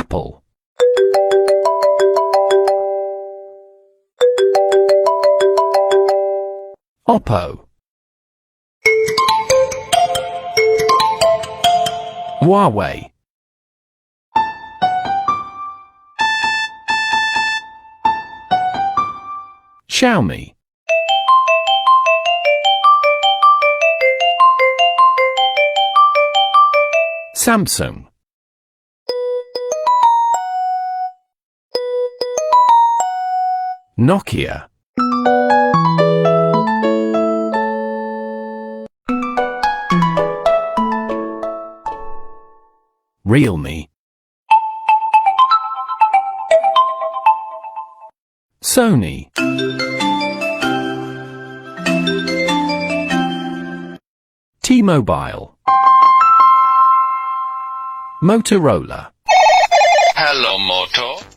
Apple. Oppo. Huawei. Xiaomi. Samsung. Nokia. Realme. Sony. T-Mobile. Motorola. Hello, Moto.